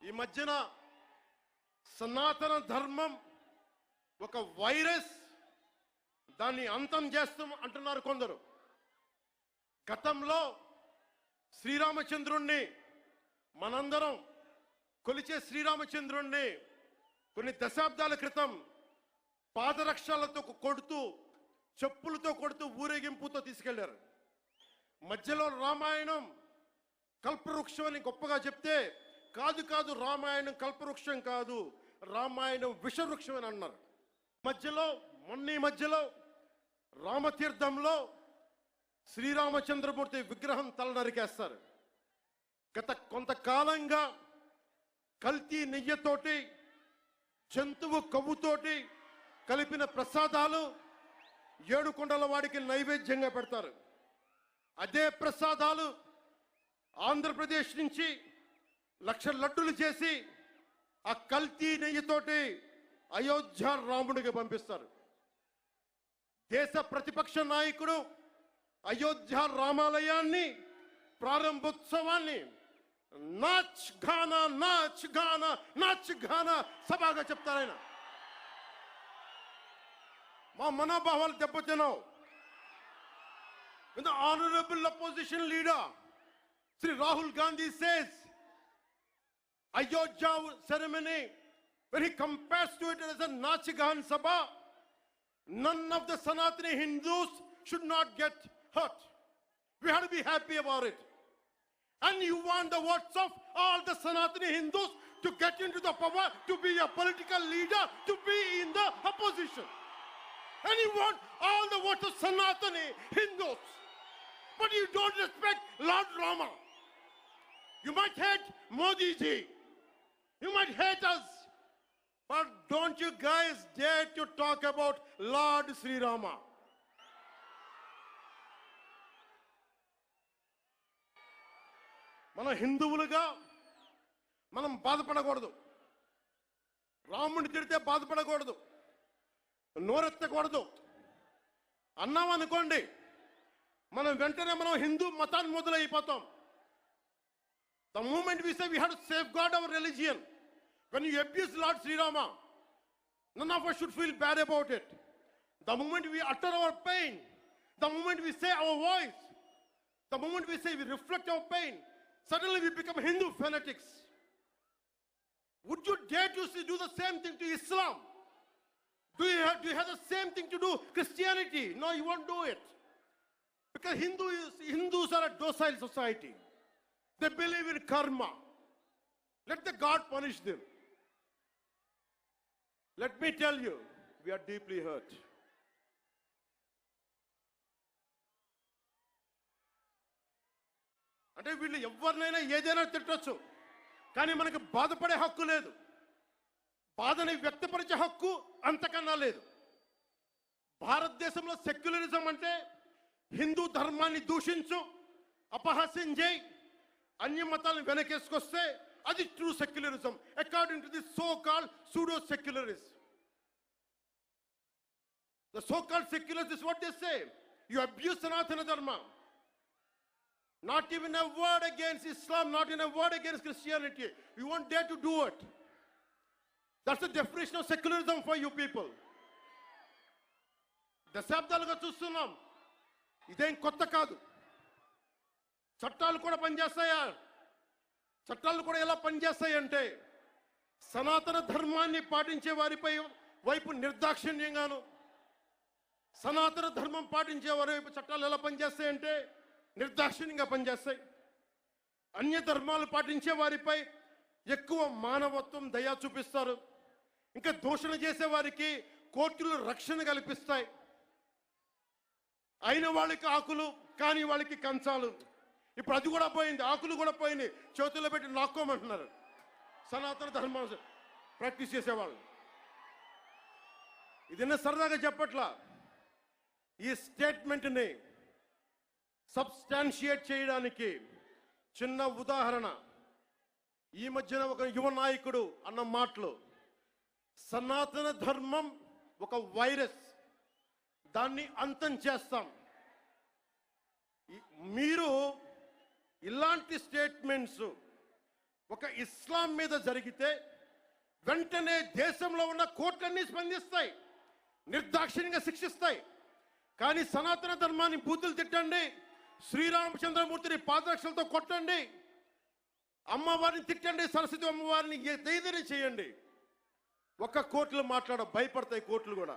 ఈ మధ్యన సనాతన ధర్మం ఒక వైరస్, దాన్ని అంతం చేస్తాం అంటున్నారు కొందరు. గతంలో శ్రీరామచంద్రుణ్ణి మనందరం కొలిచే శ్రీరామచంద్రుణ్ణి కొన్ని దశాబ్దాల క్రితం పాదరక్షలతో కొడుతూ, చెప్పులతో కొడుతూ, ఊరేగింపుతో తీసుకెళ్లారు. మధ్యలో రామాయణం కల్పవృక్షం అని గొప్పగా చెప్తే, కాదు కాదు రామాయణం కల్పవృక్షం కాదు, రామాయణం విషవృక్షం అని అన్నారు. మొన్న మధ్యలో రామతీర్థంలో శ్రీరామచంద్రమూర్తి విగ్రహం తల నరికేస్తారు. గత కొంతకాలంగా కల్తీ నెయ్యితోటి, జంతువు కొవ్వుతోటి కలిపిన ప్రసాదాలు ఏడుకొండల వాడికి నైవేద్యంగా పెడతారు. అదే ప్రసాదాలు ఆంధ్రప్రదేశ్ నుంచి 1,00,000 లడ్డులు చేసి ఆ కల్తీ నెయ్యితోటి అయోధ్య రాముడికి పంపిస్తారు. దేశ ప్రతిపక్ష నాయకుడు అయోధ్య రామాలయాన్ని ప్రారంభోత్సవాన్ని నాచ్ గానా నాచ్ గానా నాచ్ గానా సభగా చెప్తారాయన. మా మనోభావాలు దెబ్బతిన్నావు. When the honorable opposition leader Sri Rahul Gandhi says Ayodhya ceremony, when he compares to it as a Nachigan Sabha, none of the Sanatani Hindus should not get hurt. We have to be happy about it. And you want the votes of all the Sanatani Hindus to get into the power, to be a political leader, to be in the opposition. And you want all the votes of Sanatani Hindus. But you don't respect Lord Rama. You might hate Modi ji. You might hate us. But don't you guys dare to talk about Lord Sri Rama. మన హిందువులుగా మనం బాధపడకూడదు. రాముడిని తిడితే బాధపడకూడదు, నోరెత్తకూడదు. అన్నామనుకోండి, మనం వెంటనే హిందూ మతాన్ని మొదలైపోతాం. The moment we say we have to safeguard our religion, when you abuse Lord Sri Rama, none of us should feel bad about it. The moment we utter our pain, the moment we say our voice, the moment we say we reflect our pain, suddenly we become Hindu fanatics. Would you dare to do the same thing to Islam? Do you have the same thing to do Christianity? No, you won't do it. Because Hindus are a docile society. They believe in karma. Let the God punish them. Let me tell you, we are deeply hurt. అంటే వీళ్ళు ఎవరినైనా ఏదైనా తిట్టొచ్చు, కానీ మనకు బాధపడే హక్కు లేదు. బాధని వ్యక్తపరిచే హక్కు అంతకన్నా లేదు. భారతదేశంలో సెక్యులరిజం అంటే హిందూ ధర్మాన్ని దూషించు, అపహాస్యం చేయి, అన్య మతాలను వెనకేసుకొస్తే అది true secularism according to the so called pseudo secularist. The so called secularists is what they say. You abuse Sanatana Dharma. Not even a word against Islam, not even a word against Christianity. You won't dare to do it. That's the definition of secularism for you people. దశాబ్దాలుగా చూస్తున్నాం, ఇదేం కొత్త కాదు. చట్టాలు కూడా పనిచేస్తాయా? చట్టాలు కూడా ఎలా పనిచేస్తాయంటే, సనాతన ధర్మాన్ని పాటించే వారిపై వైపు నిర్దాక్షిణ్యంగాను, సనాతన ధర్మం పాటించే వారి వైపు చట్టాలు ఎలా పనిచేస్తాయంటే నిర్దాక్షిణ్యంగా పనిచేస్తాయి. అన్య ధర్మాలు పాటించే వారిపై ఎక్కువ మానవత్వం, దయ చూపిస్తారు. ఇంకా దూషణ చేసే వారికి కోర్టులు రక్షణ కల్పిస్తాయి. అయిన వాళ్ళకి ఆకులు, కాని వాళ్ళకి కంచాలు. ఇప్పుడు అది కూడా పోయింది, ఆకులు కూడా పోయింది. చేతుల్లో పెట్టి నాక్కోమంటున్నారు సనాతన ధర్మం ప్రాక్టీస్ చేసేవాళ్ళు. ఇది సరదాగా చెప్పట్లా. ఈ స్టేట్మెంట్ని సబ్స్టాన్షియేట్ చేయడానికి చిన్న ఉదాహరణ. ఈ మధ్యన ఒక యువ నాయకుడు అన్న మాటలు, సనాతన ధర్మం ఒక వైరస్, దాన్ని అంతం చేస్తాం. మీరు ఇలాంటి స్టేట్మెంట్స్ ఒక ఇస్లాం మీద జరిగితే వెంటనే దేశంలో ఉన్న కోర్టులన్నీ స్పందిస్తాయి, నిర్దాక్షిణ్యంగా శిక్షిస్తాయి. కానీ సనాతన ధర్మాన్ని బూతులు తిట్టండి, శ్రీరామచంద్రమూర్తిని పాదరక్షలతో కొట్టండి, అమ్మవారిని తిట్టండి, సరస్వతి అమ్మవారిని ఏదైనా చేయండి, ఒక్క కోర్టులు భయపడతాయి కోర్టులు కూడా.